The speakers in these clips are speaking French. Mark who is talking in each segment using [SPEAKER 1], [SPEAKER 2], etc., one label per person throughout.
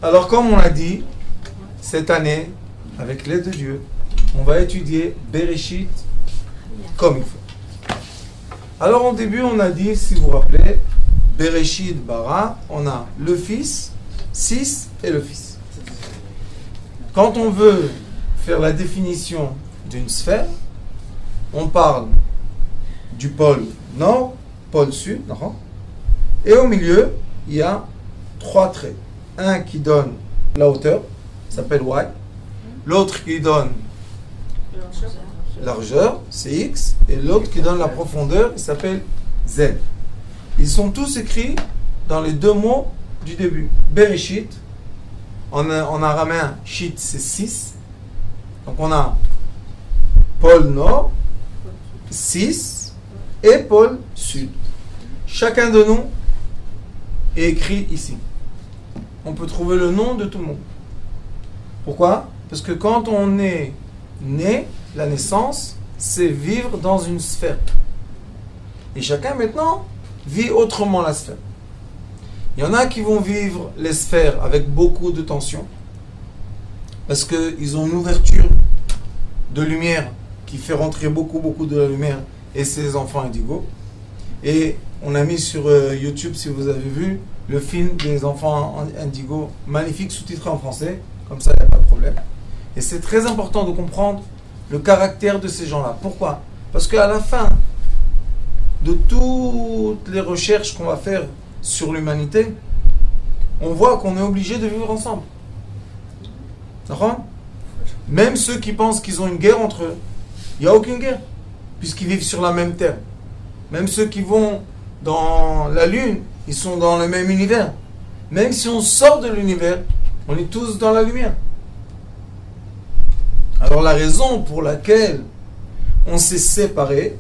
[SPEAKER 1] Alors, comme on l'a dit, cette année, avec l'aide de Dieu, on va étudier Bereshit comme il faut. Alors, au début, on a dit, si vous vous rappelez, Bereshit bara, on a le fils, 6 et le fils. Quand on veut faire la définition d'une sphère, on parle du pôle nord, pôle sud, et au milieu, il y a 3 traits. Un qui donne la hauteur, s'appelle Y. L'autre qui donne largeur, c'est X. Et l'autre qui donne la profondeur, il s'appelle Z. Ils sont tous écrits dans les 2 mots du début. Bereshit, en araméen, shit c'est 6. Donc on a pôle nord, 6, et pôle sud. Chacun de nous est écrit ici. On peut trouver le nom de tout le monde. Pourquoi? Parce que quand on est né, la naissance, c'est vivre dans une sphère. Et chacun maintenant vit autrement la sphère. Il y en a qui vont vivre les sphères avec beaucoup de tension, parce qu'ils ont une ouverture de lumière qui fait rentrer beaucoup de la lumière, et c'est les enfants indigos. Et on a mis sur YouTube, si vous avez vu, le film des enfants indigos, magnifique, sous-titré en français, comme ça il n'y a pas de problème. Et c'est très important de comprendre le caractère de ces gens-là. Pourquoi? Parce qu'à la fin de toutes les recherches qu'on va faire sur l'humanité, on voit qu'on est obligé de vivre ensemble. D'accord? Même ceux qui pensent qu'ils ont une guerre entre eux, il n'y a aucune guerre, puisqu'ils vivent sur la même terre. Même ceux qui vont dans la Lune, ils sont dans le même univers. Même si on sort de l'univers, on est tous dans la lumière. Alors la raison pour laquelle on s'est séparés,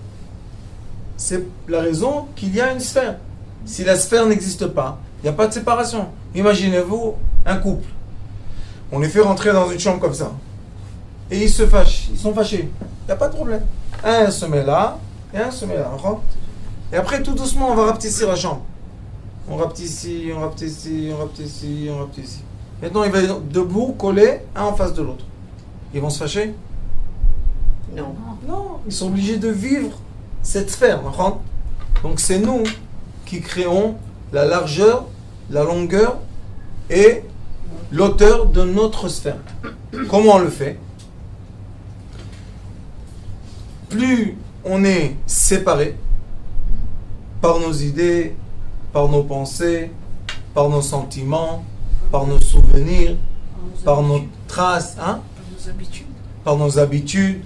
[SPEAKER 1] c'est la raison qu'il y a une sphère. Si la sphère n'existe pas, il n'y a pas de séparation. Imaginez-vous un couple. On les fait rentrer dans une chambre comme ça. Et ils se fâchent, ils sont fâchés. Il n'y a pas de problème. Un se met là, et un se met là. Et après, tout doucement, on va rapetissir la chambre. On rapetissit, on rapetissit, on rapetissit, on rapetissit. Maintenant, ils vont être debout, collés, un en face de l'autre. Ils vont se fâcher?
[SPEAKER 2] Non.
[SPEAKER 1] Non, ils sont obligés de vivre cette sphère. Donc c'est nous qui créons la largeur, la longueur et l'auteur de notre sphère. Comment on le fait? Plus on est séparé par nos idées, par nos pensées, par nos sentiments, par nos souvenirs, par nos traces, par nos habitudes,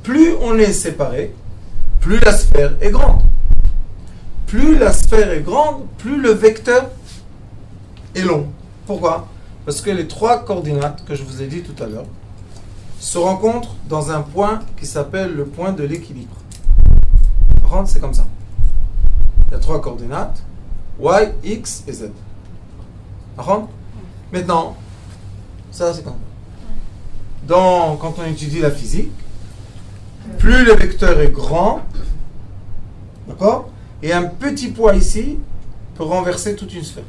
[SPEAKER 1] plus on est séparé, plus la sphère est grande. Plus la sphère est grande, plus le vecteur est long. Pourquoi? Parce que les 3 coordinates que je vous ai dit tout à l'heure se rencontrent dans un point qui s'appelle le point de l'équilibre. C'est comme ça. Il y a 3 coordinates, Y, X et Z. Maintenant, ça c'est comme ça. Quand on étudie la physique, plus le vecteur est grand, d'accord, et un petit poids ici peut renverser toute une sphère.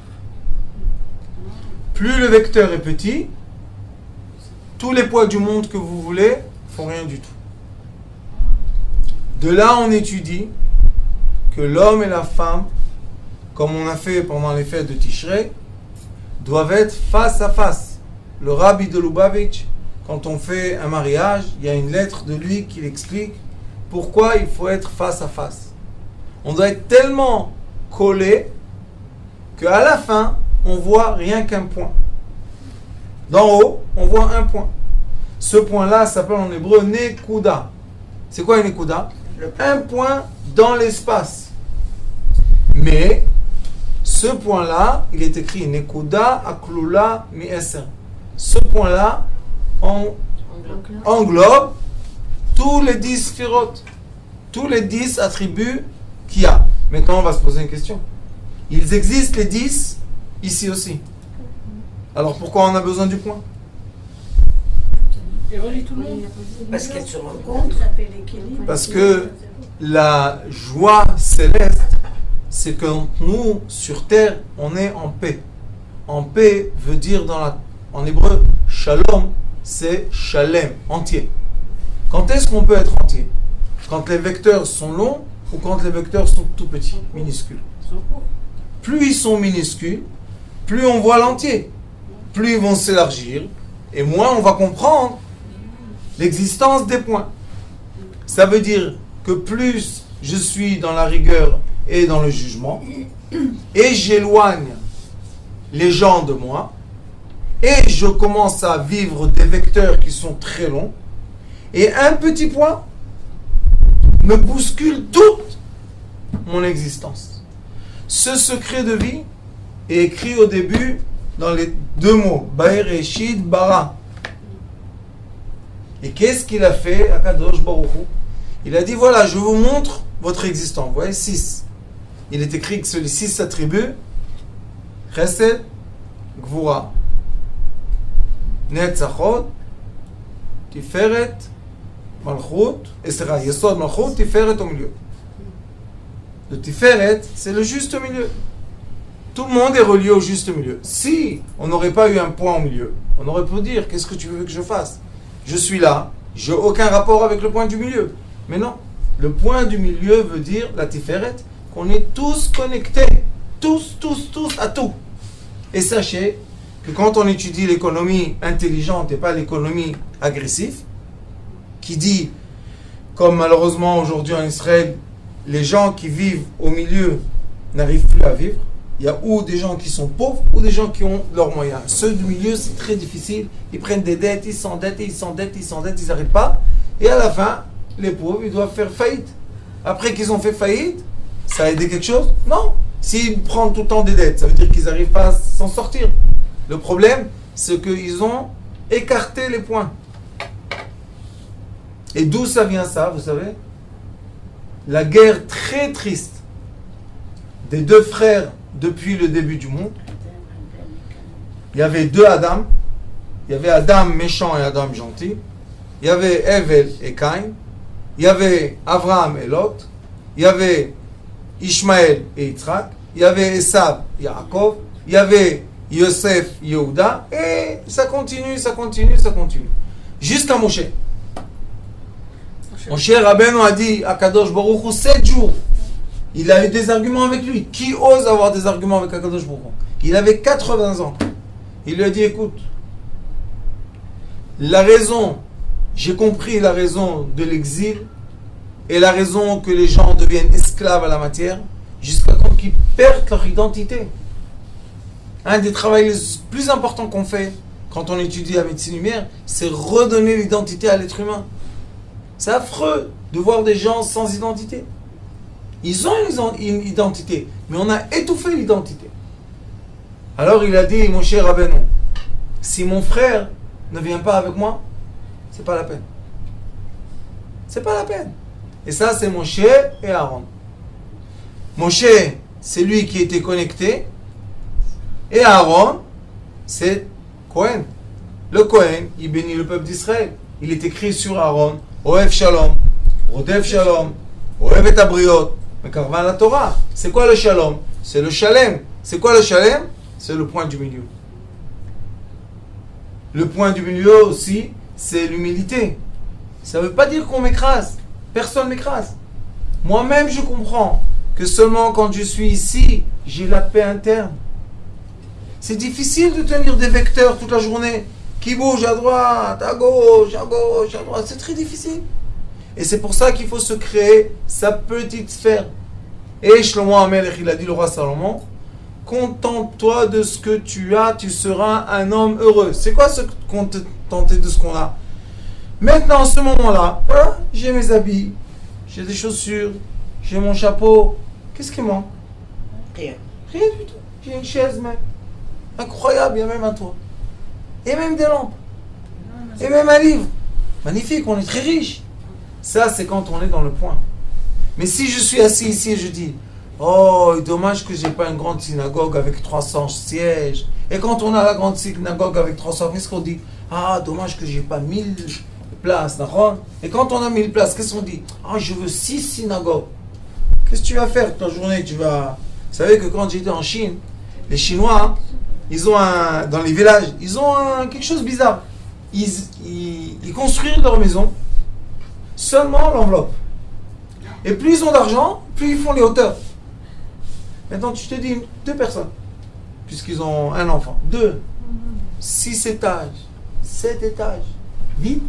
[SPEAKER 1] Plus le vecteur est petit, tous les poids du monde que vous voulez font rien du tout. De là, on étudie que l'homme et la femme, comme on a fait pendant les fêtes de Tishrei, doivent être face à face. Le Rabbi de Lubavitch, quand on fait un mariage, il y a une lettre de lui qui explique pourquoi il faut être face à face. On doit être tellement collé qu'à la fin, on voit rien qu'un point. D'en haut, on voit un point. Ce point-là s'appelle en hébreu Nekuda. C'est quoi une Nekuda? Un point dans l'espace. Mais ce point-là, il est écrit Nekuda Aklula Mi-Eser. Ce point-là englobe tous les 10 sphirotes, tous les 10 attributs qu'il y a. Maintenant, on va se poser une question. Ils existent les 10 ici aussi. Alors pourquoi on a besoin du point?
[SPEAKER 2] Parce qu'elles se rencontrent.
[SPEAKER 1] Parce que la joie céleste, c'est que nous, sur terre, on est en paix. en paix veut dire en hébreu, shalom, c'est shalem, entier. Quand est-ce qu'on peut être entier? Quand les vecteurs sont longs ou quand les vecteurs sont tout petits, minuscules. Plus ils sont minuscules, plus on voit l'entier. Plus ils vont s'élargir, et moins on va comprendre l'existence des points. Ça veut dire que plus je suis dans la rigueur et dans le jugement, et j'éloigne les gens de moi, et je commence à vivre des vecteurs qui sont très longs, et un petit point me bouscule toute mon existence. Ce secret de vie est écrit au début dans les deux mots, Bereshit bara. Et qu'est-ce qu'il a fait à Kadosh Baruch Hu? Il a dit, voilà, je vous montre votre existence. Vous voyez, 6. Il est écrit que sur les 6 attributs, Chesed, Gvura, Netzachot, Tiferet, Malchut, et c'est Yesod, Malchut, Tiferet au milieu. Le Tiferet, c'est le juste milieu. Tout le monde est relié au juste milieu. Si on n'aurait pas eu un point au milieu, on aurait pu dire, qu'est-ce que tu veux que je fasse? Je suis là, je n'ai aucun rapport avec le point du milieu. Mais non, le point du milieu veut dire, la Tiferet, qu'on est tous connectés. Tous à tout. Et sachez que quand on étudie l'économie intelligente et pas l'économie agressive, qui dit, comme malheureusement aujourd'hui en Israël, les gens qui vivent au milieu n'arrivent plus à vivre. Il y a ou des gens qui sont pauvres ou des gens qui ont leurs moyens. Ceux du milieu, c'est très difficile. Ils prennent des dettes, ils s'endettent, ils n'arrivent pas. Et à la fin, les pauvres, ils doivent faire faillite. Après qu'ils ont fait faillite, ça a aidé quelque chose? Non. S'ils prennent tout le temps des dettes, ça veut dire qu'ils n'arrivent pas à s'en sortir. Le problème, c'est qu'ils ont écarté les points. Et d'où ça vient ça, vous savez? La guerre très triste des deux frères depuis le début du monde. Il y avait deux Adam. Il y avait Adam méchant et Adam gentil. Il y avait Evel et Caïn. Il y avait Abraham et Lot. Il y avait Ishmaël et Yitzhak. Il y avait Esav et Yaakov. Il y avait Yosef et Yehuda. Et ça continue. Jusqu'à Moshe. Moshe Rabbeinu a dit à Kadosh Baruch Hu 7 jours. Il a eu des arguments avec lui. Qui ose avoir des arguments avec Kadosh Baruch Hu? Il avait 80 ans. Il lui a dit, écoute, la raison, j'ai compris la raison de l'exil et la raison que les gens deviennent esclaves à la matière jusqu'à quand ils perdent leur identité. Un des travaux les plus importants qu'on fait quand on étudie la médecine lumière, c'est redonner l'identité à l'être humain. C'est affreux de voir des gens sans identité. Ils ont une identité, mais on a étouffé l'identité. Alors il a dit, mon cher Rabbeinu, si mon frère ne vient pas avec moi, c'est pas la peine. C'est pas la peine. Et ça, c'est Moshe et Aaron. Moshe, c'est lui qui était connecté, et Aaron, c'est Cohen. Le Cohen, il bénit le peuple d'Israël. Il est écrit sur Aaron, Oev Shalom, Rodef Shalom, Oev et Abriot, Mekarvan la Torah. C'est quoi le Shalom? C'est le Shalem. C'est quoi le Shalem? C'est le point du milieu. Le point du milieu aussi, c'est l'humilité. Ça ne veut pas dire qu'on m'écrase. Personne ne m'écrase. Moi-même, je comprends que seulement quand je suis ici, j'ai la paix interne. C'est difficile de tenir des vecteurs toute la journée qui bougent à droite, à gauche, à gauche, à droite. C'est très difficile. Et c'est pour ça qu'il faut se créer sa petite sphère. Et Shlomo HaMelech, il a dit le roi Salomon, contente-toi de ce que tu as, tu seras un homme heureux. C'est quoi se contenter de ce qu'on a? Maintenant, en ce moment-là, voilà, j'ai mes habits, j'ai des chaussures, j'ai mon chapeau. Qu'est-ce qui manque?
[SPEAKER 2] Rien.
[SPEAKER 1] Rien du tout. J'ai une chaise même. Incroyable, il y a même un toit. Et même des lampes. Et même un livre. Magnifique, on est très riche. Ça, c'est quand on est dans le point. Mais si je suis assis ici et je dis, oh, dommage que j'ai pas une grande synagogue avec 300 sièges. Et quand on a la grande synagogue avec 300, qu'est-ce qu'on dit? Ah, dommage que j'ai pas 1000 places, d'accord? Et quand on a 1000 places, qu'est-ce qu'on dit? Ah, je veux 6 synagogues. Qu'est-ce que tu vas faire toute la journée? Vous savez que quand j'étais en Chine, les Chinois, ils ont dans les villages, ils ont quelque chose de bizarre. Ils construisent leur maison seulement l'enveloppe. Et plus ils ont d'argent, plus ils font les hauteurs. Maintenant, tu te dis, 2 personnes, puisqu'ils ont un enfant. 2, 6 étages, 7 étages, vite.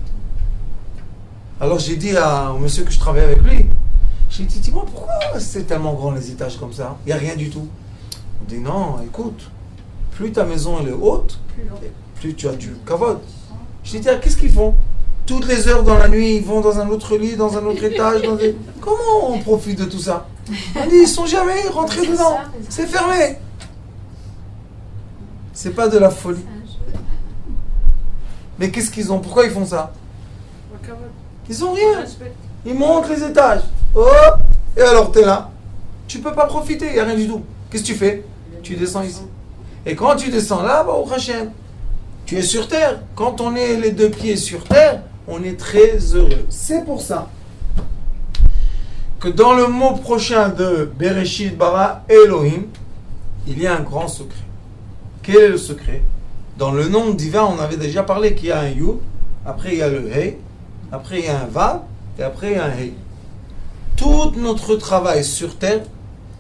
[SPEAKER 1] Alors j'ai dit au monsieur que je travaille avec lui, j'ai dit, dis-moi, pourquoi c'est tellement grand les étages comme ça? Il n'y a rien du tout. On dit, non, écoute, plus ta maison elle est haute, plus tu as du kavod. Je lui ai dit, qu'est-ce qu'ils font? Toutes les heures dans la nuit, ils vont dans un autre lit, dans un autre étage. Comment on profite de tout ça? On dit, ils ne sont jamais rentrés dedans. C'est fermé. C'est pas de la folie. Mais qu'est-ce qu'ils ont? Pourquoi ils font ça? Ils ont rien. Ils montent les étages. Oh, et alors tu es là. Tu peux pas profiter, il n'y a rien du tout. Qu'est-ce que tu fais? Tu descends ici. Et quand tu descends là, au Hachem, tu es sur terre. Quand on est les 2 pieds sur terre, on est très heureux. C'est pour ça que dans le mot prochain de Bereshit bara Elohim, il y a un grand secret. Quel est le secret? Dans le nom divin, on avait déjà parlé qu'il y a un Yud, après il y a le Hey, après il y a un Vav, et après il y a un Hey. Tout notre travail sur terre,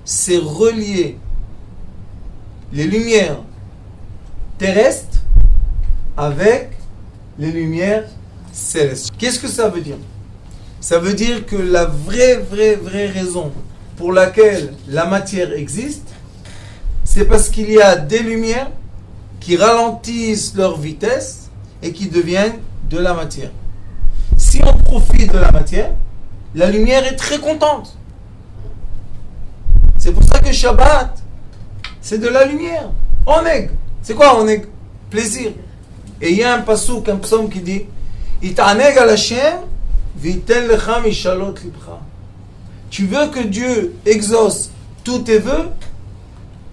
[SPEAKER 1] c'est relier les lumières terrestres avec les lumières célestes. Qu'est-ce que ça veut dire? Ça veut dire que la vraie raison pour laquelle la matière existe, c'est parce qu'il y a des lumières qui ralentissent leur vitesse et qui deviennent de la matière. Si on profite de la matière, la lumière est très contente. C'est pour ça que Shabbat, c'est de la lumière. Oneg. C'est quoi oneg? Plaisir. Et il y a un passouk, un psaume qui dit It'aneg al Hashem v'iten lecha mishalot libcha. Tu veux que Dieu exauce tous tes vœux,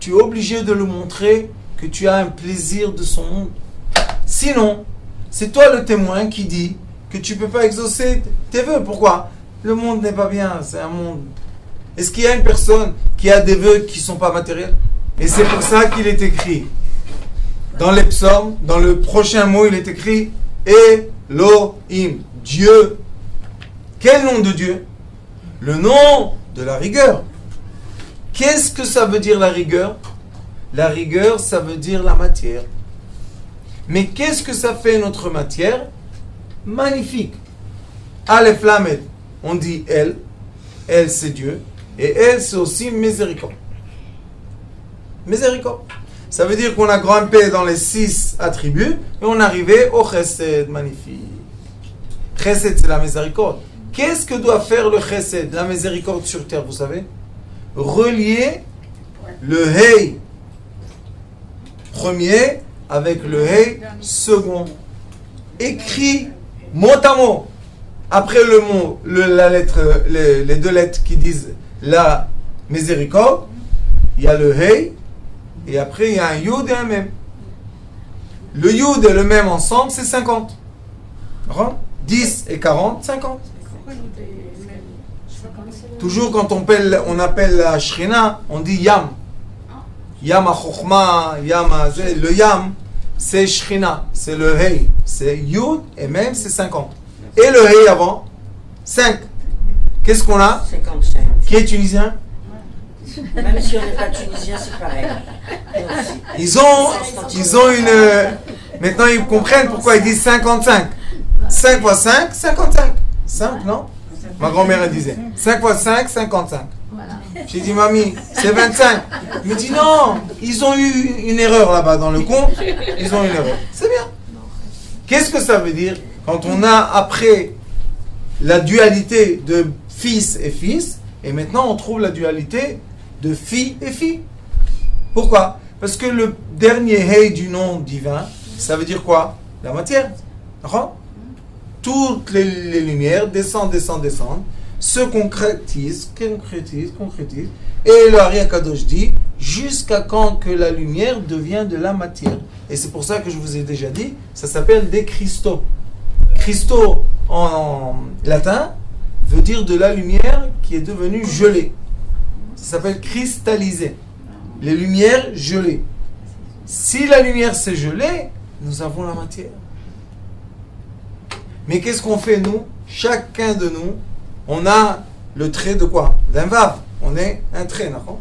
[SPEAKER 1] tu es obligé de le montrer que tu as un plaisir de son monde. Sinon, c'est toi le témoin qui dit que tu ne peux pas exaucer tes vœux. Pourquoi? Le monde n'est pas bien, c'est un monde. Est-ce qu'il y a une personne qui a des vœux qui ne sont pas matériels? Et c'est pour ça qu'il est écrit dans les psaumes, dans le prochain mot, il est écrit Elohim, Dieu. Quel nom de Dieu? Le nom de la rigueur. Qu'est-ce que ça veut dire la rigueur? La rigueur, ça veut dire la matière. Mais qu'est-ce que ça fait notre matière? Magnifique. Aleph Lamed, on dit elle. Elle, c'est Dieu. Et elle, c'est aussi miséricorde. Miséricorde. Ça veut dire qu'on a grimpé dans les 6 attributs et on est arrivé au chesed. Magnifique. Chesed, c'est la miséricorde. Qu'est-ce que doit faire le chesed, la miséricorde sur terre, vous savez? Relier le hey premier avec le hey second. Écrit mot à mot. Après le mot, la lettre, les 2 lettres qui disent la miséricorde, il y a le hey, et après il y a un yud et un mem. Le yud et le mem ensemble, c'est 50. 10 et 40, 50. Toujours quand on appelle la Shrina, on dit Yam. Yam ha-chokhma, Yam ha-zeh. Le Yam, c'est Shrina, c'est le Hey. C'est Yud et même c'est 50. Et le Hey avant, 5. Qu'est-ce qu'on a?
[SPEAKER 2] 55.
[SPEAKER 1] Qui est tunisien?
[SPEAKER 2] Même si on n'est pas tunisien, c'est pareil.
[SPEAKER 1] Ils ont une... Maintenant, ils comprennent pourquoi ils disent 55. 5 fois 5, 55. Simple, non? Ma grand-mère, elle disait 5 fois 5, 55. Voilà. J'ai dit, mamie, c'est 25. Elle me dit, non, ils ont eu une erreur là-bas dans le compte. Ils ont eu une erreur. C'est bien. Qu'est-ce que ça veut dire quand on a après la dualité de fils et fils, et maintenant on trouve la dualité de fille et fille? Pourquoi? Parce que le dernier hey du nom divin, ça veut dire quoi? La matière. Toutes les lumières descendent, se concrétisent, et le Ari Akadosh dit, jusqu'à quand que la lumière devient de la matière. Et c'est pour ça que je vous ai déjà dit, ça s'appelle des cristaux. Cristaux en latin veut dire de la lumière qui est devenue gelée. Ça s'appelle cristallisé. Les lumières gelées. Si la lumière s'est gelée, nous avons la matière. Mais qu'est-ce qu'on fait nous? Chacun de nous, on a le trait de quoi? D'un vav. On est un trait, d'accord?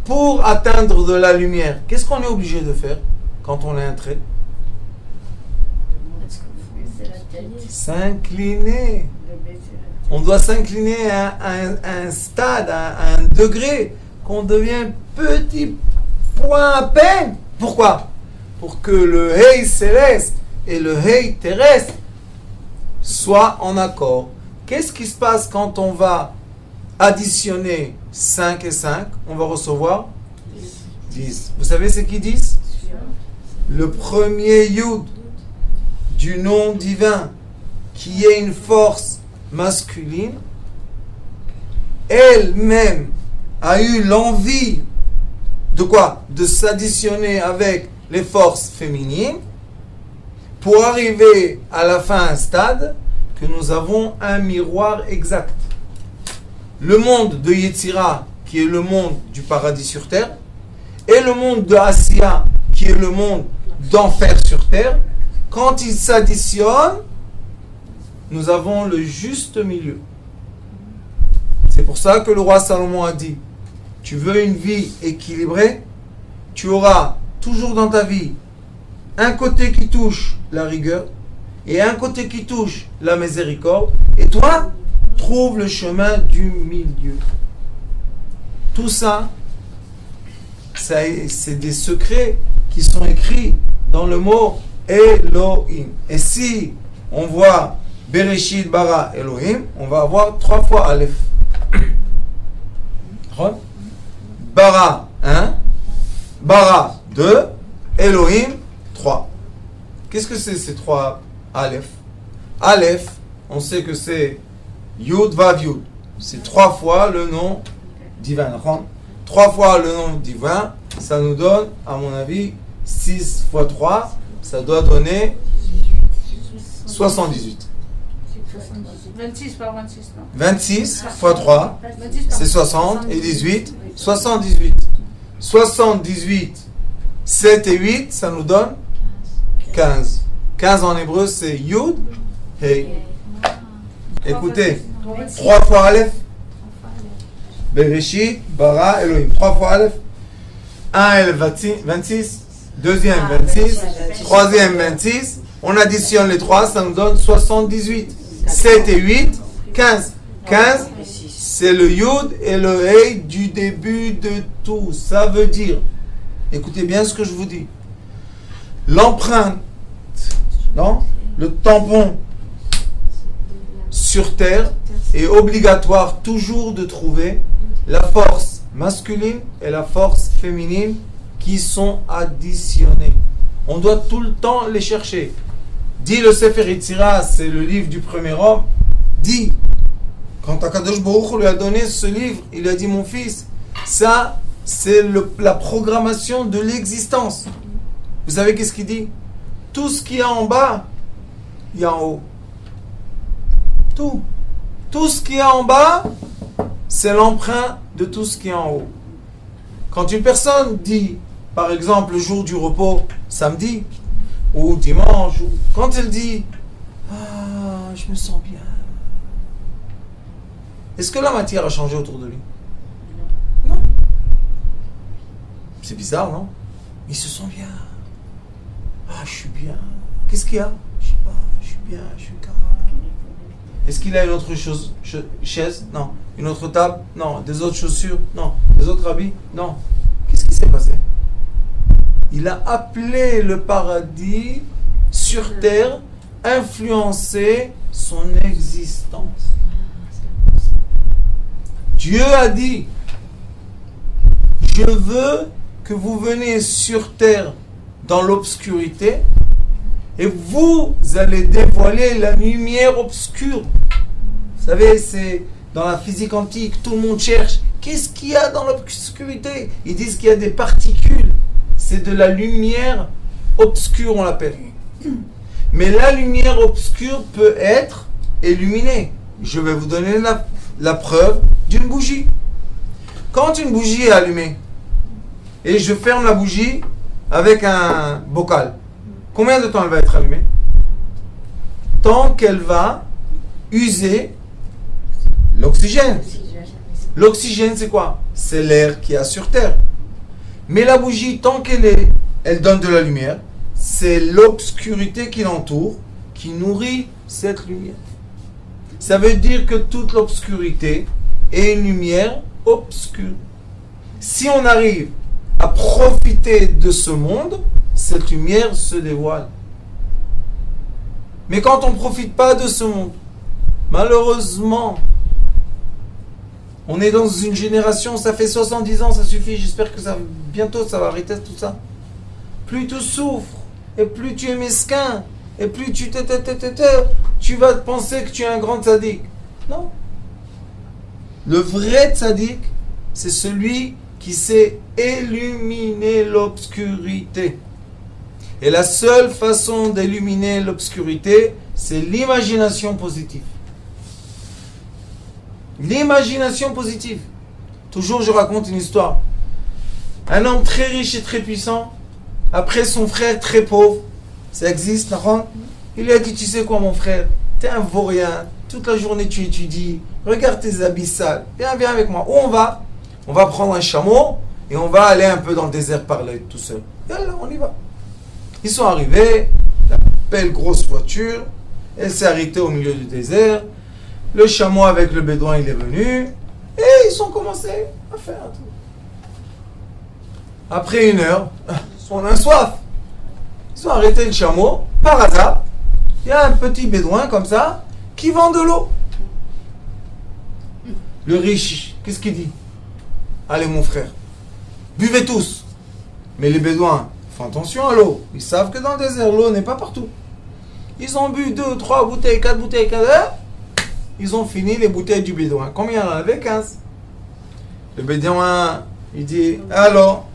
[SPEAKER 1] Pour atteindre de la lumière, qu'est-ce qu'on est obligé de faire quand on a un trait? S'incliner. On doit s'incliner à un stade, à un degré, qu'on devient petit point à peine. Pourquoi? Pour que le Hey céleste et le Hey terrestre soient en accord. Qu'est-ce qui se passe quand on va additionner 5 et 5? On va recevoir 10. Vous savez c'est qui 10? Le premier Yud du nom divin, qui est une force masculine, elle-même a eu l'envie de quoi? De s'additionner avec les forces féminines pour arriver à la fin à un stade que nous avons un miroir exact. Le monde de Yetzira, qui est le monde du paradis sur terre, et le monde de Asiya, qui est le monde d'enfer sur terre, quand ils s'additionnent, nous avons le juste milieu. C'est pour ça que le roi Salomon a dit, tu veux une vie équilibrée, tu auras toujours dans ta vie un côté qui touche la rigueur et un côté qui touche la miséricorde, et toi, trouve le chemin du milieu. Tout ça, c'est des secrets qui sont écrits dans le mot Elohim. Et si on voit Bereshit bara Elohim, on va avoir 3 fois Aleph. Bara 1, bara 2, Elohim 3. Qu'est-ce que c'est ces 3 Aleph? Aleph, on sait que c'est Yud Vav Yud. C'est 3 fois le nom divin. 3 fois le nom divin, ça nous donne, à mon avis, 6 fois 3, ça doit donner 78.
[SPEAKER 3] 26 par 26, non?
[SPEAKER 1] 26 fois 3, c'est 60, et 18, 78. 78, 7 et 8, ça nous donne 15. 15 en hébreu, c'est Yud, Hey. Écoutez, 3 fois Aleph, Bereshit, Bara, Elohim. 3 fois Aleph, 1 Aleph 26, deuxième 26, troisième 26. On additionne les 3, ça nous donne 78. 7 et 8, 15. 15, c'est le Yud et le Hey du début de tout. Ça veut dire, écoutez bien ce que je vous dis, l'empreinte, non, le tampon sur terre est obligatoire toujours de trouver la force masculine et la force féminine qui sont additionnées. On doit tout le temps les chercher. Dit le Sefer Yetzira, c'est le livre du premier homme, dit, quand Akadosh Baruch lui a donné ce livre, il a dit, mon fils, ça, c'est la programmation de l'existence. Vous savez qu'est-ce qu'il dit? Tout ce qu'il y a en bas, il y a en haut. Tout. Tout ce qu'il y a en bas, c'est l'empreinte de tout ce qui est en haut. Quand une personne dit, par exemple, le jour du repos, samedi, ou dimanche, quand elle dit « Ah, je me sens bien », est-ce que la matière a changé autour de lui? Non. C'est bizarre, non? Il se sent bien. Ah, je suis bien. Qu'est-ce qu'il y a? Je sais pas, je suis bien, je suis calme. Est-ce qu'il a une autre chaise? Non. Une autre table? Non. Des autres chaussures? Non. Des autres habits? Non. Qu'est-ce qui s'est passé? Il a appelé le paradis sur terre, influencer son existence. Dieu a dit, je veux que vous veniez sur terre dans l'obscurité et vous allez dévoiler la lumière obscure. Vous savez, c'est dans la physique antique, tout le monde cherche. Qu'est-ce qu'il y a dans l'obscurité? Ils disent qu'il y a des particules. C'est de la lumière obscure, on l'appelle. Mais la lumière obscure peut être illuminée. Je vais vous donner la preuve d'une bougie. Quand une bougie est allumée et je ferme la bougie, avec un bocal. Combien de temps elle va être allumée? Tant qu'elle va user l'oxygène. L'oxygène, c'est quoi? C'est l'air qu'il y a sur Terre. Mais la bougie, tant qu'elle est, elle donne de la lumière. C'est l'obscurité qui l'entoure, qui nourrit cette lumière. Ça veut dire que toute l'obscurité est une lumière obscure. Si on arrive à profiter de ce monde, cette lumière se dévoile. Mais quand on ne profite pas de ce monde, malheureusement, on est dans une génération, ça fait 70 ans, ça suffit, j'espère que bientôt ça va arrêter tout ça. Plus tu souffres, et plus tu es mesquin, et plus tu vas te penser que tu es un grand tzaddik. Non. Le vrai tzaddik, c'est celui qui sait illuminer l'obscurité. Et la seule façon d'illuminer l'obscurité, c'est l'imagination positive. L'imagination positive. Toujours, je raconte une histoire. Un homme très riche et très puissant, après son frère très pauvre, ça existe, non? Il lui a dit, tu sais quoi mon frère, t'es un vaurien, toute la journée tu étudies, regarde tes habits sales, viens avec moi. Où on va? On va prendre un chameau et on va aller un peu dans le désert parler tout seul. Et là, on y va. Ils sont arrivés, la belle grosse voiture, elle s'est arrêtée au milieu du désert, le chameau avec le bédouin il est venu, et ils ont commencé à faire un tour. Après 1 heure, on a soif. Ils ont arrêté le chameau, par hasard, il y a un petit bédouin comme ça, qui vend de l'eau. Le riche, qu'est-ce qu'il dit? Allez mon frère, buvez tous. Mais les bédouins font attention à l'eau. Ils savent que dans le désert, l'eau n'est pas partout. Ils ont bu 2, 3 bouteilles, 4 bouteilles, 4 heures. Ils ont fini les bouteilles du bédouin. Combien il y en avait? 15. Le bédouin, il dit, alors,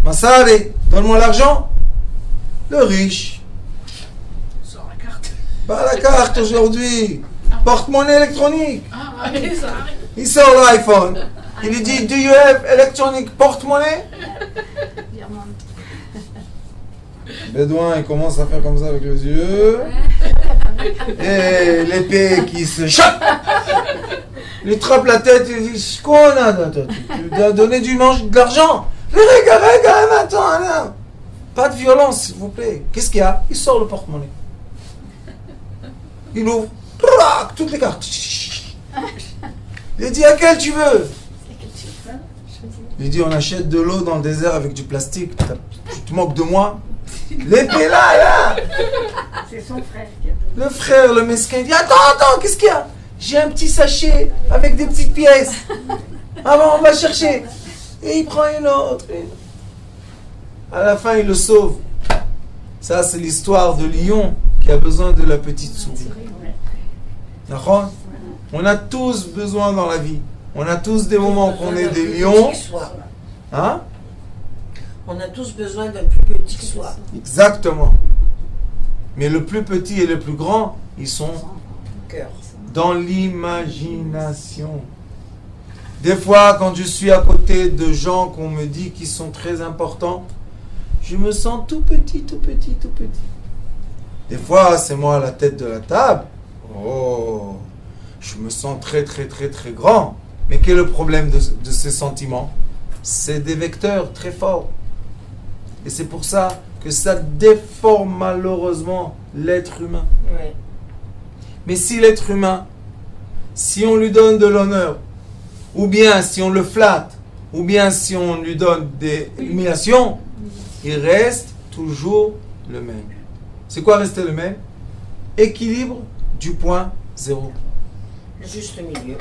[SPEAKER 1] Massari, donne-moi l'argent. Le riche,
[SPEAKER 3] Sors la carte.
[SPEAKER 1] bah la carte aujourd'hui, porte-monnaie électronique.
[SPEAKER 3] Ah, allez, ça arrive.
[SPEAKER 1] Il sort l'iPhone. Il lui dit, do you have electronic porte-monnaie? Le bédouin, il commence à faire comme ça avec les yeux. Et l'épée qui se chope. Il lui trappe la tête, il dit, qu'on a? Tu dois donner de l'argent. Regarde, attends. Pas de violence, s'il vous plaît. Qu'est-ce qu'il y a? Il sort le porte-monnaie. Il ouvre. Toutes les cartes. Il dit, à quelle tu veux? Il dit, on achète de l'eau dans le désert avec du plastique. Tu te moques de moi? L'épée là.
[SPEAKER 2] C'est son frère qui a donné.
[SPEAKER 1] Le frère, le mesquin, il dit, attends, qu'est-ce qu'il y a? J'ai un petit sachet avec des petites pièces. Ah bon, on va chercher. Et il prend une autre. À la fin, il le sauve. Ça, c'est l'histoire de lion qui a besoin de la petite souris. D'accord? On a tous besoin dans la vie. On a tous des moments qu'on est des lions. Hein?
[SPEAKER 2] On a tous besoin d'un plus petit soi.
[SPEAKER 1] Exactement. Mais le plus petit et le plus grand, ils sont
[SPEAKER 2] Cœur.
[SPEAKER 1] dans l'imagination. Des fois, quand je suis à côté de gens qu'on me dit qui sont très importants, je me sens tout petit. Des fois, c'est moi à la tête de la table. Oh, je me sens très grand. Mais quel est le problème de ces sentiments? C'est des vecteurs très forts. Et c'est pour ça que ça déforme malheureusement l'être humain.
[SPEAKER 2] Ouais.
[SPEAKER 1] Mais si l'être humain, si on lui donne de l'honneur, ou bien si on le flatte, ou bien si on lui donne des humiliations, il reste toujours le même. C'est quoi rester le même? Équilibre du point zéro.
[SPEAKER 2] Juste milieu.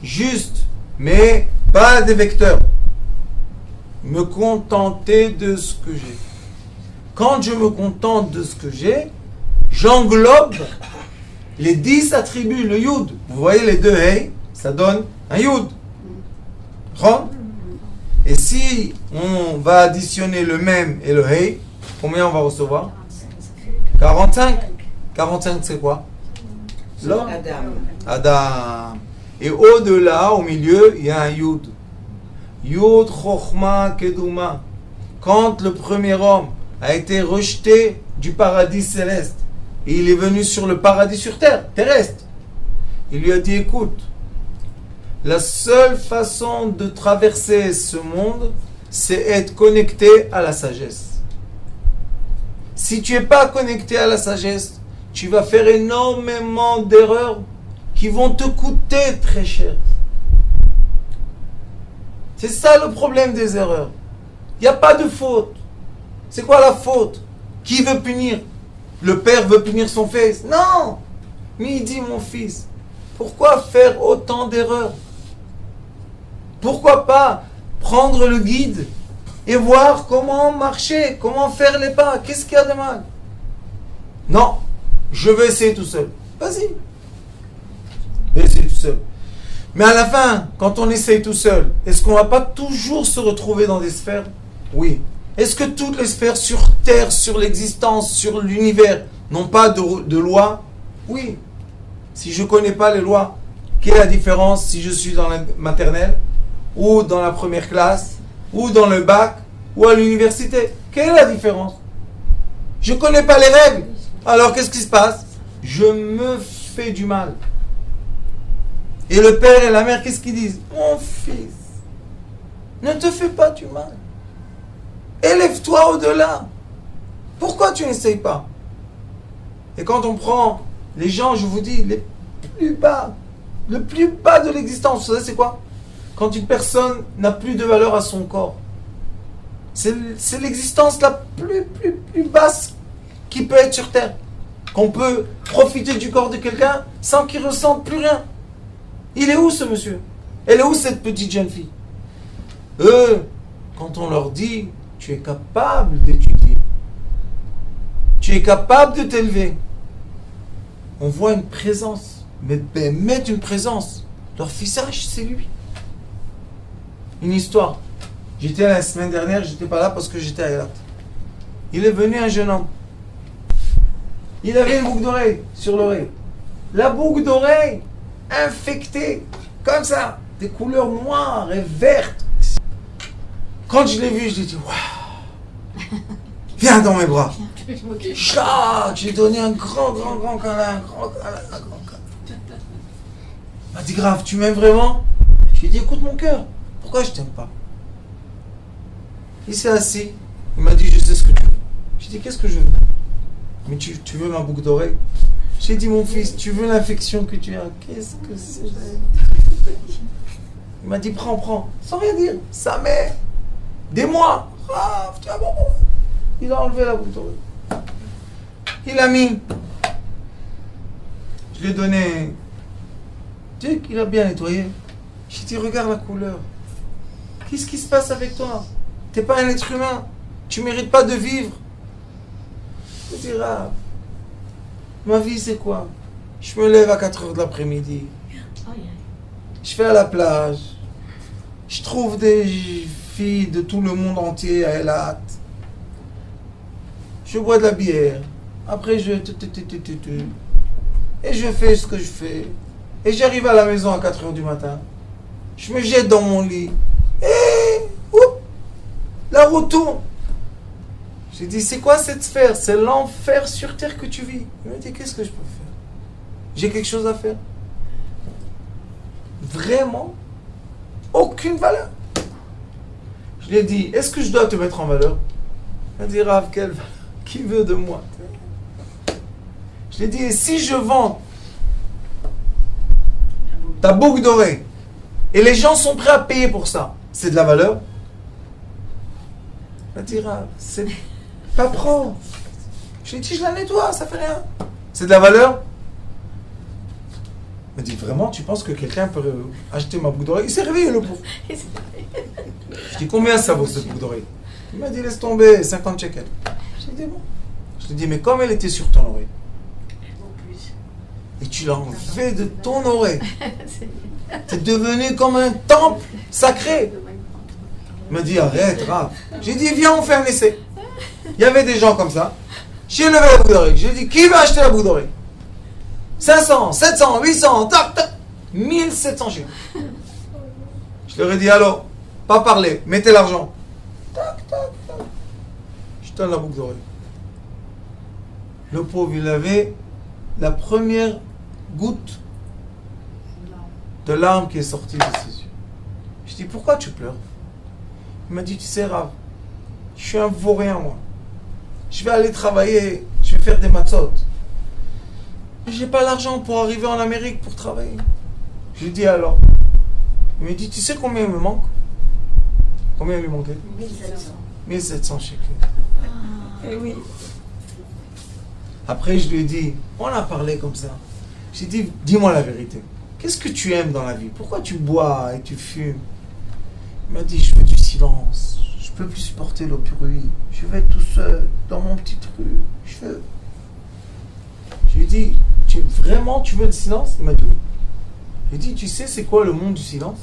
[SPEAKER 1] Juste, mais pas des vecteurs. Me contenter de ce que j'ai. Quand je me contente de ce que j'ai, j'englobe les 10 attributs, le yud. Vous voyez les deux hey, ça donne un yud. Et si on va additionner le même et le hey, combien on va recevoir? 45. 45 c'est quoi? L'homme. Adam. Et au-delà, au milieu, il y a un yud. Yud Chochma Keduma. quand le premier homme a été rejeté du paradis céleste et il est venu sur le paradis sur terre, terrestre, il lui a dit, écoute, la seule façon de traverser ce monde, c'est être connecté à la sagesse. Si tu n'es pas connecté à la sagesse, tu vas faire énormément d'erreurs qui vont te coûter très cher. C'est ça le problème des erreurs. Il n'y a pas de faute. C'est quoi la faute? Qui veut punir? Le père veut punir son fils? Non! Mais il dit, mon fils, pourquoi faire autant d'erreurs? Pourquoi pas prendre le guide et voir comment marcher, comment faire les pas? Qu'est-ce qu'il y a de mal? Non, je veux essayer tout seul. Vas-y. Essaye tout seul. Mais à la fin, quand on essaye tout seul, est-ce qu'on ne va pas toujours se retrouver dans des sphères? Oui. Est-ce que toutes les sphères sur Terre, sur l'existence, sur l'univers, n'ont pas de loi? Oui. Si je ne connais pas les lois, quelle est la différence si je suis dans la maternelle, ou dans la première classe, ou dans le bac, ou à l'université? Quelle est la différence? Je ne connais pas les règles. Alors qu'est-ce qui se passe? Je me fais du mal. Et le père et la mère, qu'est-ce qu'ils disent? Mon fils, ne te fais pas du mal. Élève-toi au-delà. Pourquoi tu n'essayes pas? Et quand on prend les gens, je vous dis, les plus bas, le plus bas de l'existence, vous savez c'est quoi? Quand une personne n'a plus de valeur à son corps. C'est l'existence la plus basse qui peut être sur Terre. Qu'on peut profiter du corps de quelqu'un sans qu'il ressente plus rien. Il est où ce monsieur? Elle est où cette petite jeune fille? Eux, quand on leur dit, tu es capable d'étudier, tu es capable de t'élever, on voit une présence, mais mettre une présence. Leur visage, c'est lui. Une histoire. J'étais la semaine dernière, j'étais pas là parce que j'étais à Eilat. Il est venu un jeune homme. Il avait une boucle d'oreille sur l'oreille. La boucle d'oreille infectée, comme ça, des couleurs noires et vertes. Quand je l'ai vu, je lui ai dit, waouh, viens dans mes bras. Chac, j'ai donné un grand câlin, Il m'a dit, grave, tu m'aimes vraiment? Je lui ai dit, écoute mon cœur, pourquoi je t'aime pas? Il s'est assis, il m'a dit, je sais ce que tu veux. J'ai dit, qu'est-ce que je veux? Mais tu veux ma boucle d'oreille? J'ai dit, mon fils, tu veux l'infection que tu as? Qu'est-ce que c'est? Il m'a dit, prends, sans rien dire. Sa mère, des mois. Ah, tu vois, bon. Il a enlevé la boucle d'oreille. Il a mis. Je lui ai donné. Tu sais qu'il a bien nettoyé. J'ai dit, regarde la couleur. Qu'est-ce qui se passe avec toi? T'es pas un être humain. Tu mérites pas de vivre. Je dis, ma vie c'est quoi? Je me lève à 4h de l'après-midi. Je vais à la plage. Je trouve des filles de tout le monde entier à Eilat. Je bois de la bière. Après je... Et je fais ce que je fais. Et j'arrive à la maison à 4h du matin. Je me jette dans mon lit. Et... la roue tourne. J'ai dit, c'est quoi cette sphère? C'est l'enfer sur terre que tu vis. Il m'a dit, qu'est-ce que je peux faire? J'ai quelque chose à faire? Vraiment? Aucune valeur. Je lui ai dit, est-ce que je dois te mettre en valeur? Il m'a dit, Rav, quelle valeur? Qui veut de moi? Je lui ai dit, et si je vends ta boucle d'oreille et les gens sont prêts à payer pour ça, c'est de la valeur? Il m'a dit, Rav, c'est pas pro. Je lui ai dit, je la nettoie, ça fait rien. C'est de la valeur? Il m'a dit, vraiment, tu penses que quelqu'un peut acheter ma boucle d'oreille? Il s'est réveillé, le pauvre. Je lui ai dit, combien ça vaut cette boucle d'oreille? Il m'a dit, laisse tomber, 50 shekels. Je lui ai dit, bon. Je lui ai dit, mais comme elle était sur ton oreille, et tu l'as enlevée de ton oreille, c'est devenu comme un temple sacré. Il m'a dit, arrête, Rav. J'ai dit, viens, on fait un essai. Il y avait des gens comme ça. J'ai levé la boucle d'oreille. J'ai dit, qui va acheter la boucle d'oreille? 500, 700, 800, tac, tac. 1700 shekels. Je leur ai dit, alors, pas parler, mettez l'argent. Tac, tac, tac. Je donne la boucle d'oreille. Le pauvre, il avait la première goutte de larmes qui est sortie de ses yeux. Je dis, pourquoi tu pleures? Il m'a dit, tu sais, Rav, je suis un vaurien, moi. Je vais aller travailler, je vais faire des matzot. Mais j'ai pas l'argent pour arriver en Amérique pour travailler. Je lui dis alors. Il me dit, tu sais combien il me manque? Combien il lui manquait?
[SPEAKER 2] 1700.
[SPEAKER 1] 1700 shekels.
[SPEAKER 2] Eh oui.
[SPEAKER 1] Après, je lui ai dit, on a parlé comme ça. J'ai dit, dis-moi la vérité. Qu'est-ce que tu aimes dans la vie? Pourquoi tu bois et tu fumes? Il m'a dit, je veux du silence. Je peux plus supporter le bruit. Je vais être tout seul dans mon petit truc. Je lui ai dit, vraiment tu veux le silence? Il m'a dit oui. J'ai dit, tu sais c'est quoi le monde du silence?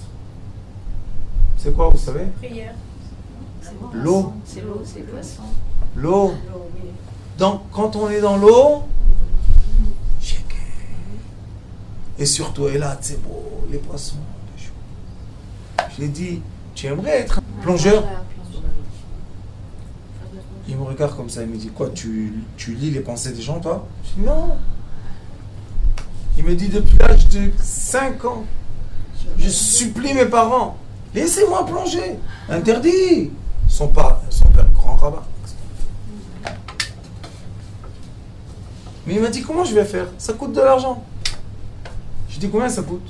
[SPEAKER 1] C'est quoi, vous savez?
[SPEAKER 3] Prière.
[SPEAKER 1] L'eau.
[SPEAKER 2] C'est l'eau, c'est le poisson.
[SPEAKER 1] L'eau.
[SPEAKER 2] L'eau, oui.
[SPEAKER 1] Donc quand on est dans l'eau, et surtout, et là, c'est beau, les poissons. Je lui ai dit, tu aimerais être un plongeur? Il me regarde comme ça, il me dit, quoi, tu lis les pensées des gens, toi? Je dis, non. Il me dit, depuis l'âge de 5 ans, je supplie mes parents, laissez-moi plonger. Interdit. Son père, grand rabbin. Mais il m'a dit, comment je vais faire? Ça coûte de l'argent. Je dis, combien ça coûte?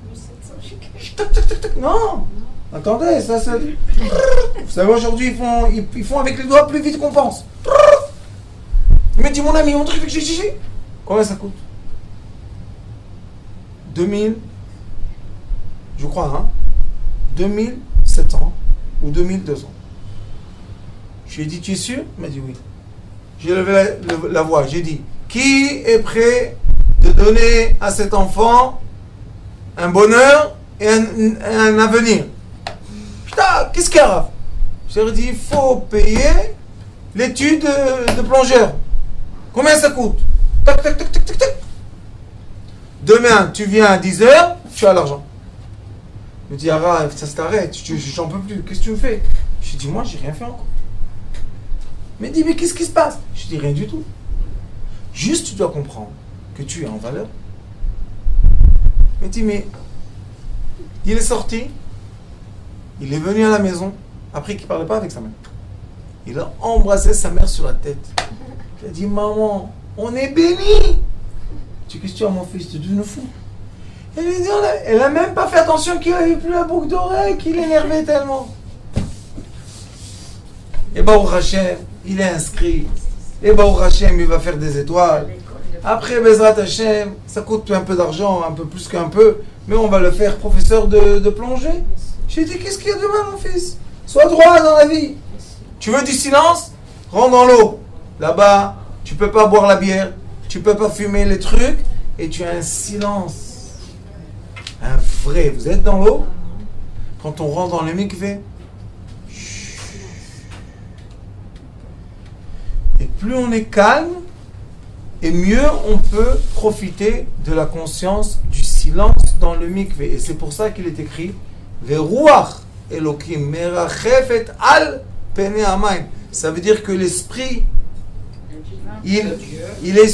[SPEAKER 3] 1700 shekels.
[SPEAKER 1] Non. Attendez, ça c'est... Vous savez, aujourd'hui, ils font avec les doigts plus vite qu'on pense. Il m'a dit, mon ami, mon truc, j'ai. Combien ça coûte? 2000, je crois, hein? 2700 ou 2200. Je lui ai dit, tu es sûr? Il m'a dit oui. J'ai levé la voix, j'ai dit, qui est prêt de donner à cet enfant un bonheur et un avenir? Putain, qu'est-ce qu'il y a? Je leur ai dit, il faut payer l'étude de plongeur. Combien ça coûte? Tac, tac, tac, tac, tac, tac. Demain, tu viens à 10h, tu as l'argent. Il me dit, Ara, ça s'arrête, j'en peux plus, qu'est-ce que tu me fais? Je lui ai dit, moi, j'ai rien fait encore. Il m'a dit, mais qu'est-ce qui se passe? Je lui ai dit, rien du tout. Juste, tu dois comprendre que tu es en valeur. Il m'a dit, mais il est sorti, il est venu à la maison, après qu'il ne parlait pas avec sa mère. Il a embrassé sa mère sur la tête. Il a dit, maman, on est béni. Tu dis, qu'est-ce que tu as, mon fils? Tu es devenu fou. Elle n'a même pas fait attention qu'il n'avait plus la boucle d'oreille, qu'il énervait tellement. Et Baruch Hashem, il est inscrit. Et Baruch Hashem, il va faire des étoiles. Après, Bezrat Hashem, ça coûte un peu d'argent, un peu plus qu'un peu, mais on va le faire professeur de plongée. J'ai dit, qu'est-ce qu'il y a demain, mon fils? Sois droit dans la vie. Tu veux du silence? Rentre dans l'eau. Là-bas, tu peux pas boire la bière, tu peux pas fumer les trucs, et tu as un silence. Un vrai. Vous êtes dans l'eau? Quand on rentre dans le mikvé, et plus on est calme, et mieux on peut profiter de la conscience du silence dans le mikvé. Et c'est pour ça qu'il est écrit Veruach Elokim merachefet al pene hamayim. Ça veut dire que l'esprit, il est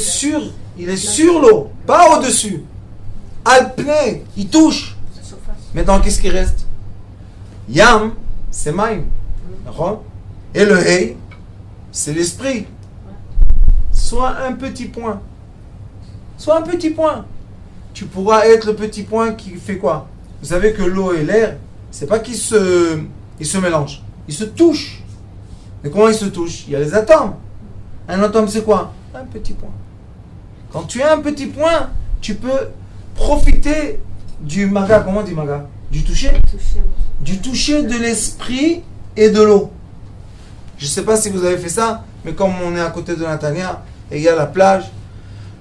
[SPEAKER 1] sur l'eau, pas au-dessus. Al pene, il touche. Maintenant, qu'est-ce qui reste? Yam, c'est maim. Et le hei, c'est l'esprit. Soit un petit point. Soit un petit point. Tu pourras être le petit point qui fait quoi? Vous savez que l'eau et l'air, c'est pas qu'ils se mélangent. Ils se touchent. Mais comment ils se touchent? Il y a les atomes. Un atome, c'est quoi? Un petit point. Quand tu as un petit point, tu peux profiter du maga. Comment on dit maga? Du toucher. Du toucher de l'esprit et de l'eau. Je ne sais pas si vous avez fait ça, mais comme on est à côté de Natania et il y a la plage,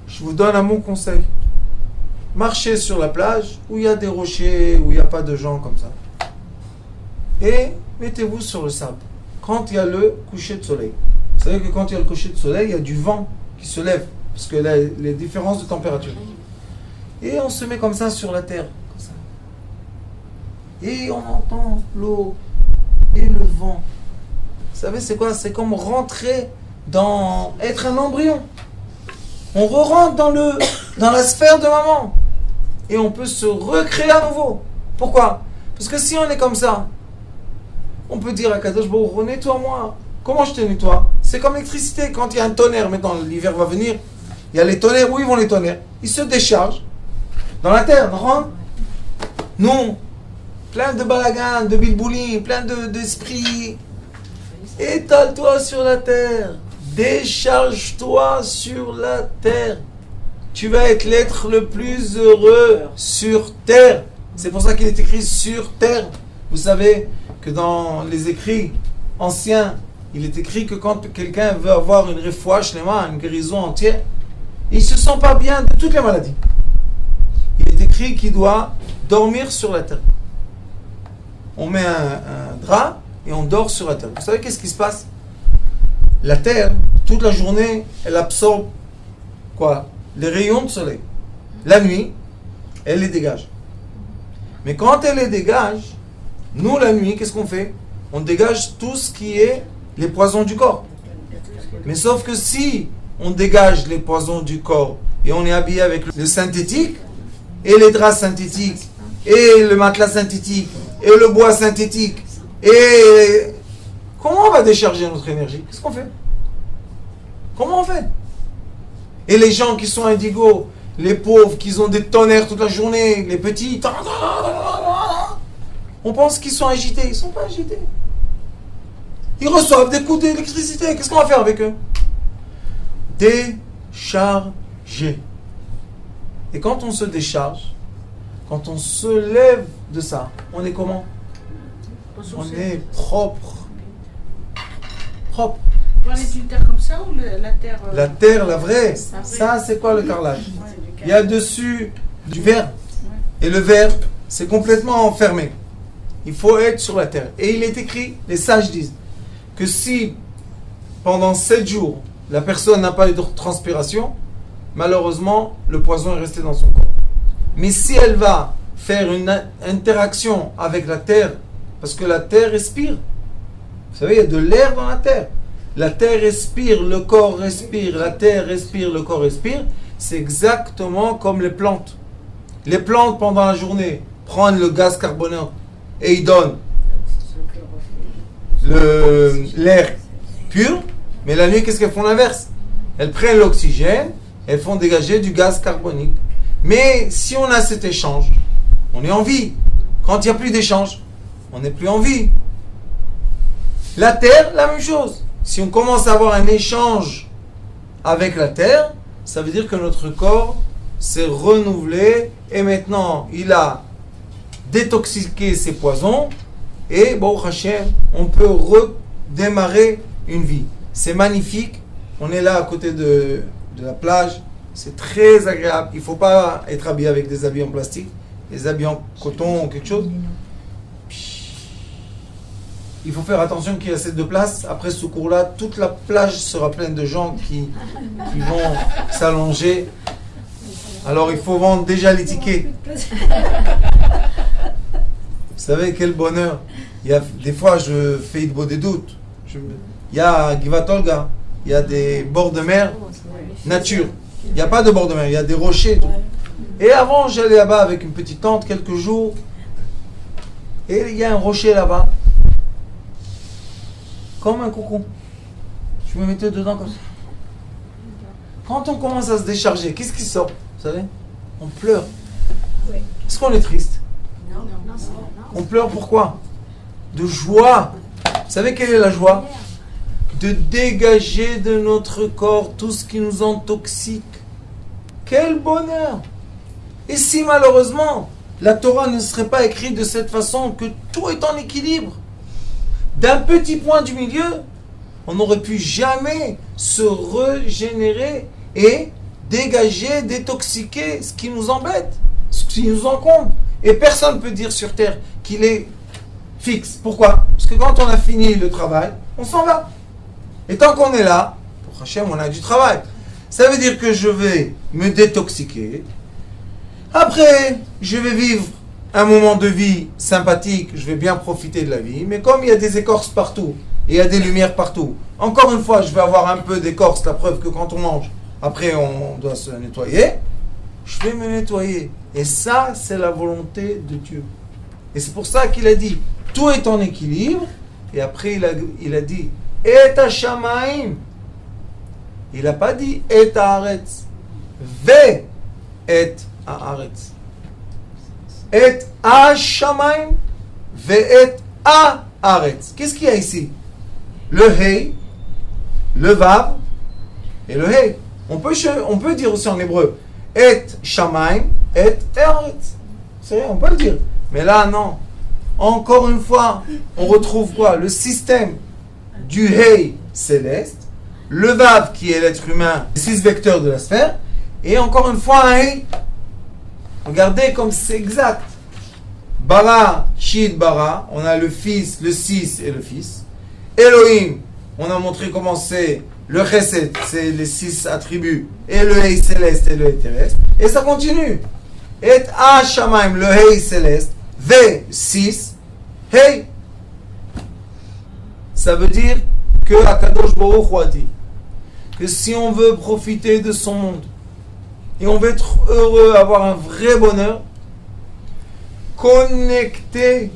[SPEAKER 1] je vous donne un bon conseil. Marchez sur la plage où il y a des rochers, où il n'y a pas de gens comme ça. Et mettez-vous sur le sable. Quand il y a le coucher de soleil. Vous savez que quand il y a le coucher de soleil, il y a du vent qui se lève. Parce que les différences de température. Et on se met comme ça sur la terre. Comme ça. Et on entend l'eau et le vent. Vous savez, c'est quoi? C'est comme rentrer dans... être un embryon. On re-rentre dans la sphère de maman. Et on peut se recréer à nouveau. Pourquoi? Parce que si on est comme ça, on peut dire à Kadosh Baruch, nettoie-moi. Comment je te nettoie? C'est comme l'électricité. Quand il y a un tonnerre, maintenant l'hiver va venir, il y a les tonnerres. Où ils vont les tonnerres? Ils se déchargent dans la terre, non? Nous, plein de balagan, de bilbouli, plein d'esprits. Étale-toi sur la terre. Décharge-toi sur la terre. Tu vas être l'être le plus heureux sur terre. C'est pour ça qu'il est écrit sur terre. Vous savez que dans les écrits anciens, il est écrit que quand quelqu'un veut avoir une refoua shlema, une guérison entière, il ne se sent pas bien de toutes les maladies. Il est écrit qu'il doit dormir sur la terre. On met un drap et on dort sur la terre. Vous savez qu'est-ce qui se passe? La terre, toute la journée, elle absorbe quoi? Les rayons de soleil. La nuit, elle les dégage. Mais quand elle les dégage, nous la nuit, qu'est-ce qu'on fait? On dégage tout ce qui est les poisons du corps. Mais sauf que si on dégage les poisons du corps et on est habillé avec le synthétique, et les draps synthétiques, et le matelas synthétique, et le bois synthétique, et comment on va décharger notre énergie? Qu'est-ce qu'on fait? Comment on fait? Et les gens qui sont indigos, les pauvres qui ont des tonnerres toute la journée, les petits, on pense qu'ils sont agités. Ils ne sont pas agités. Ils reçoivent des coups d'électricité. Qu'est-ce qu'on va faire avec eux? Décharger. Et quand on se décharge, quand on se lève de ça, on est comment? On est propre. Propre.
[SPEAKER 3] On parle d'une terre comme ça ou la terre...
[SPEAKER 1] La terre, la vraie. Ça, c'est quoi le carrelage? Il y a dessus du verre. Et le verre, c'est complètement enfermé. Il faut être sur la terre. Et il est écrit, les sages disent, que si pendant 7 jours, la personne n'a pas eu de transpiration, malheureusement, le poison est resté dans son corps. Mais si elle va faire une interaction avec la terre, parce que la terre respire, vous savez, il y a de l'air dans la terre. La terre respire, le corps respire, la terre respire, le corps respire. C'est exactement comme les plantes. Les plantes, pendant la journée, prennent le gaz carboné et ils donnent l'air pur. Mais la nuit, qu'est-ce qu'elles font l'inverse? Elles prennent l'oxygène, elles font dégager du gaz carbonique. Mais si on a cet échange, on est en vie. Quand il n'y a plus d'échange, on n'est plus en vie. La terre, la même chose. Si on commence à avoir un échange avec la terre, ça veut dire que notre corps s'est renouvelé et maintenant il a détoxiqué ses poisons et bon, Hachem, on peut redémarrer une vie. C'est magnifique. On est là à côté de la plage. C'est très agréable. Il ne faut pas être habillé avec des habits en plastique, des habits en coton ou quelque chose. Il faut faire attention qu'il y ait assez de place. Après ce cours-là, toute la plage sera pleine de gens qui vont s'allonger. Alors il faut vendre déjà les tickets. Vous savez quel bonheur. Il y a, des fois, je fais des doutes. Il y a Givat Olga, il y a des bords de mer, nature. Il n'y a pas de bord de mer, il y a des rochers et tout. Et avant, j'allais là-bas avec une petite tente quelques jours. Et il y a un rocher là-bas. Comme un cocon. Je me mettais dedans comme ça. Quand on commence à se décharger, qu'est-ce qui sort? Vous savez? On pleure. Est-ce qu'on est triste?
[SPEAKER 2] Non.
[SPEAKER 1] On pleure pourquoi? De joie. Vous savez quelle est la joie? De dégager de notre corps tout ce qui nous intoxique. Quel bonheur! Et si malheureusement, la Torah ne serait pas écrite de cette façon, que tout est en équilibre, d'un petit point du milieu, on n'aurait pu jamais se régénérer et dégager, détoxiquer ce qui nous embête, ce qui nous encombre. Et personne ne peut dire sur terre qu'il est fixe. Pourquoi? Parce que quand on a fini le travail, on s'en va. Et tant qu'on est là, pour Hachem, on a du travail. Ça veut dire que je vais me détoxiquer. Après, je vais vivre un moment de vie sympathique, je vais bien profiter de la vie. Mais comme il y a des écorces partout, et il y a des lumières partout. Encore une fois, je vais avoir un peu d'écorce, la preuve que quand on mange, après on doit se nettoyer. Je vais me nettoyer. Et ça, c'est la volonté de Dieu. Et c'est pour ça qu'il a dit, tout est en équilibre. Et après, il a dit, et Hashamaim. Il n'a pas dit, et Haaretz. Ve et Haaretz. Et Hashamaim. Ve et Haaretz. Qu'est-ce qu'il y a ici? Le Hei, le Vav et le Hei. On peut dire aussi en hébreu, et Shamaim, et Haaretz. C'est vrai, on peut le dire. Mais là, non. Encore une fois, on retrouve quoi? Le système du Hei céleste, le Vav qui est l'être humain, les 6 vecteurs de la sphère, et encore une fois un Hei. Regardez comme c'est exact. Bara, Shid, Bara, on a le Fils, le 6 et le Fils. Elohim, on a montré comment c'est le Chesed, c'est les 6 attributs, et le Hei céleste et le Hei terrestre. Et ça continue. Et Hashamaim, le Hei céleste, V6, Hei. Ça veut dire que Akadosh Baruch Hu a dit que si on veut profiter de son monde et on veut être heureux, avoir un vrai bonheur, connecter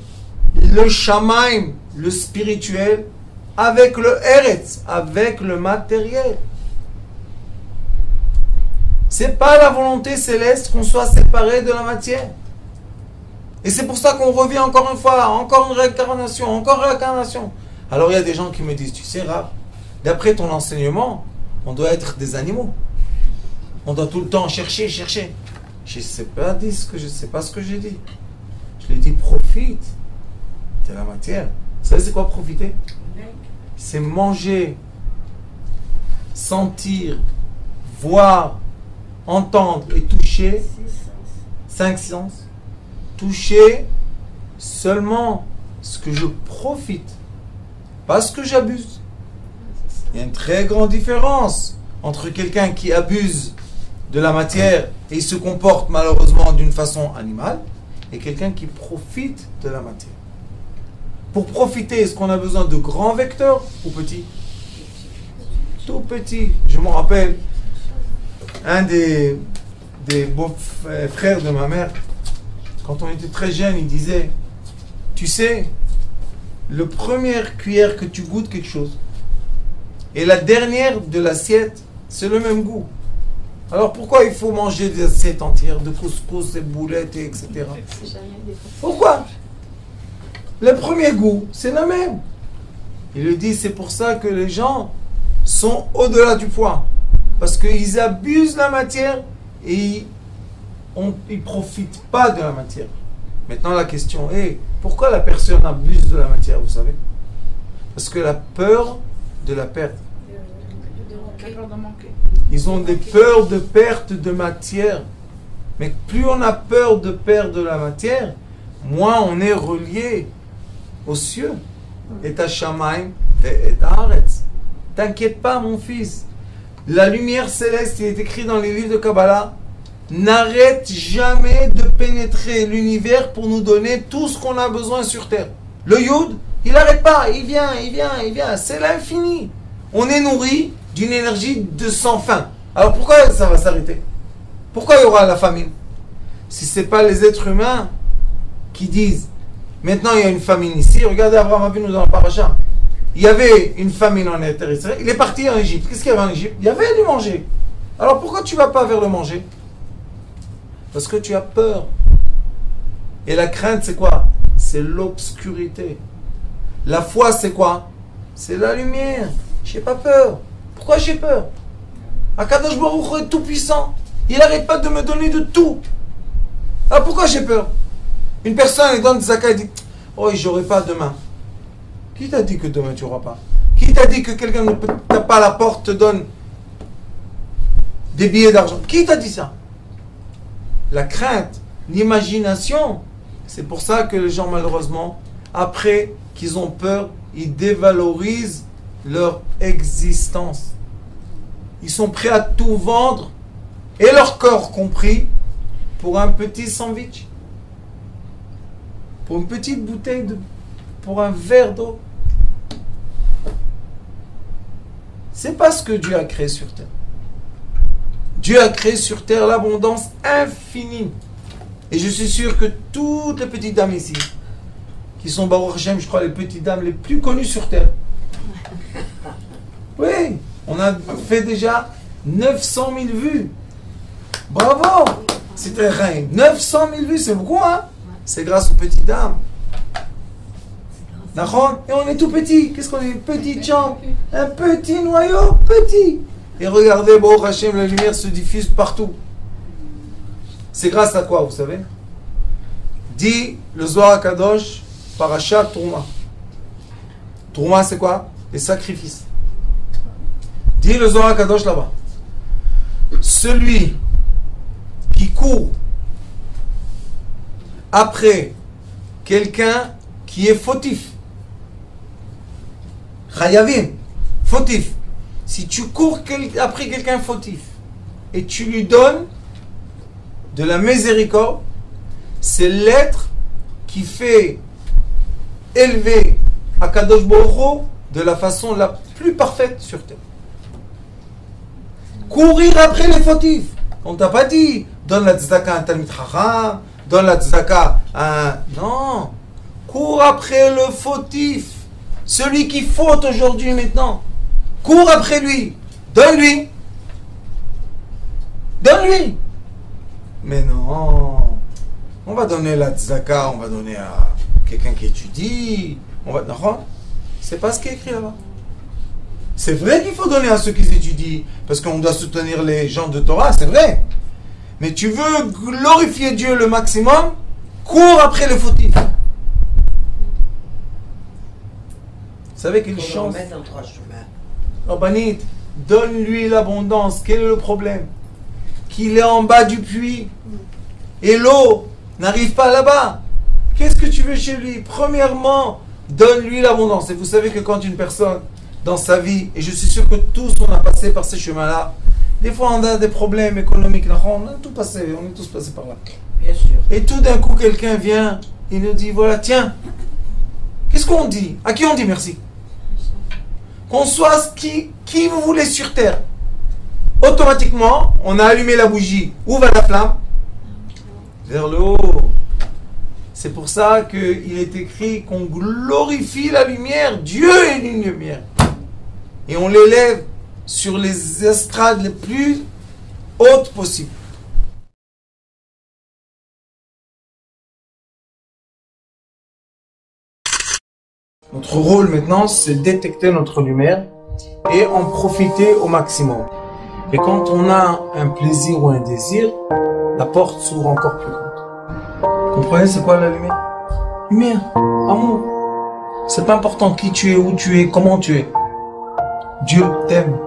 [SPEAKER 1] le Shamaim, le spirituel, avec le Eretz, avec le matériel. C'est pas la volonté céleste qu'on soit séparé de la matière. Et c'est pour ça qu'on revient encore une fois, encore une réincarnation, encore une réincarnation. Alors il y a des gens qui me disent, tu sais Rav, d'après ton enseignement, on doit être des animaux. On doit tout le temps chercher. Je sais pas ce que j'ai dit. Je l'ai dit, profite de la matière. Vous savez c'est quoi profiter? C'est manger, sentir, voir, entendre et toucher. 5 sens. Toucher seulement ce que je profite, pas ce que j'abuse. Il y a une très grande différence entre quelqu'un qui abuse de la matière et il se comporte malheureusement d'une façon animale et quelqu'un qui profite de la matière. Pour profiter, est-ce qu'on a besoin de grands vecteurs ou petits? Tout petit. Je me rappelle, un des beaux frères de ma mère, quand on était très jeune, il disait, tu sais, le première cuillère que tu goûtes quelque chose et la dernière de l'assiette, c'est le même goût. Alors pourquoi il faut manger des assiettes entières de couscous et boulettes et etc. Pourquoi? Le premier goût, c'est le même. Il le dit, c'est pour ça que les gens sont au-delà du poids. Parce qu'ils abusent de la matière et ils ne profitent pas de la matière. Maintenant la question est, pourquoi la personne abuse de la matière, vous savez? Parce que la peur de la perte. Ils ont des peurs de perte de matière. Mais plus on a peur de perdre de la matière, moins on est relié aux cieux. Et à Shamaim et à Haaretz. T'inquiète pas mon fils. La lumière céleste, il est écrit dans les livres de Kabbalah, n'arrête jamais de pénétrer l'univers pour nous donner tout ce qu'on a besoin sur terre. Le Yud, il n'arrête pas, il vient. C'est l'infini. On est nourri d'une énergie de sans fin. Alors pourquoi ça va s'arrêter? Pourquoi il y aura la famine? Si ce n'est pas les êtres humains qui disent, maintenant il y a une famine ici, regardez Abraham Avinu dans le paracha. Il y avait une famine en terre Israël, il est parti en Égypte. Qu'est-ce qu'il y avait en Égypte? Il y avait du manger. Alors pourquoi tu ne vas pas vers le manger? Parce que tu as peur. Et la crainte, c'est quoi? C'est l'obscurité. La foi, c'est quoi? C'est la lumière. Je n'ai pas peur. Pourquoi j'ai peur? Akadosh Baruch Hu est tout puissant. Il n'arrête pas de me donner de tout. Alors pourquoi j'ai peur? Une personne, elle donne des zakat et dit, oh, j'aurai pas demain. Qui t'a dit que demain tu n'auras pas? Qui t'a dit que quelqu'un ne tape pas à la porte, te donne des billets d'argent? Qui t'a dit ça? La crainte, l'imagination. C'est pour ça que les gens, malheureusement, après qu'ils ont peur, ils dévalorisent leur existence. Ils sont prêts à tout vendre, et leur corps compris, pour un petit sandwich, pour une petite bouteille pour un verre d'eau. C'est pas ce que Dieu a créé sur terre. Dieu a créé sur terre l'abondance infinie. Et je suis sûr que toutes les petites dames ici, qui sont Baruch Hashem, je crois, les petites dames les plus connues sur terre. Oui, on a fait déjà 900 000 vues. Bravo! C'était rien. 900 000 vues, c'est beaucoup, hein? C'est grâce aux petites dames. D'accord? Et on est tout petit. Qu'est-ce qu'on est? Petite jambe. Un petit noyau, petit. Et regardez, Baruch Hashem, la lumière se diffuse partout. C'est grâce à quoi, vous savez? Dit le Zohar Kadosh, Parashat Trouma. Trouma, c'est quoi? Les sacrifices. Dit le Zohar Kadosh là-bas. Celui qui court après quelqu'un qui est fautif. Chayavim, fautif. Si tu cours après quelqu'un fautif et tu lui donnes de la miséricorde, c'est l'être qui fait élever Akadosh Baruch Hu de la façon la plus parfaite sur terre. Courir après les fautifs. On t'a pas dit donne la tzedaka à un Talmid Chacham, donne la tzedaka à un... Non. Cours après le fautif. Celui qui faute aujourd'hui maintenant. Cours après lui. Donne-lui. Donne-lui. Mais non. On va donner la tzedaka, on va donner à quelqu'un qui étudie. On va... Non. C'est pas ce qui est écrit là-bas. C'est vrai qu'il faut donner à ceux qui étudient, parce qu'on doit soutenir les gens de Torah, c'est vrai. Mais tu veux glorifier Dieu le maximum, cours après les fautifs. Vous savez quelle chance. Rabbanit, donne-lui l'abondance. Quel est le problème? Qu'il est en bas du puits et l'eau n'arrive pas là-bas. Qu'est-ce que tu veux chez lui? Premièrement, donne-lui l'abondance. Et vous savez que quand une personne dans sa vie, et je suis sûr que tous on a passé par ces chemins-là, des fois on a des problèmes économiques, on a tout passé, on est tous passés par là.
[SPEAKER 2] Bien sûr.
[SPEAKER 1] Et tout d'un coup quelqu'un vient, il nous dit voilà, tiens, qu'est-ce qu'on dit? À qui on dit merci? Qu'on soit qui vous voulez sur terre. Automatiquement, on a allumé la bougie. Où va la flamme? Vers le haut. C'est pour ça qu'il est écrit qu'on glorifie la lumière. Dieu est une lumière. Et on l'élève sur les estrades les plus hautes possibles. Notre rôle maintenant, c'est détecter notre lumière et en profiter au maximum. Et quand on a un plaisir ou un désir, la porte s'ouvre encore plus grande. Vous comprenez c'est quoi la lumière? Lumière, amour. C'est pas important qui tu es, où tu es, comment tu es. Dieu t'aime.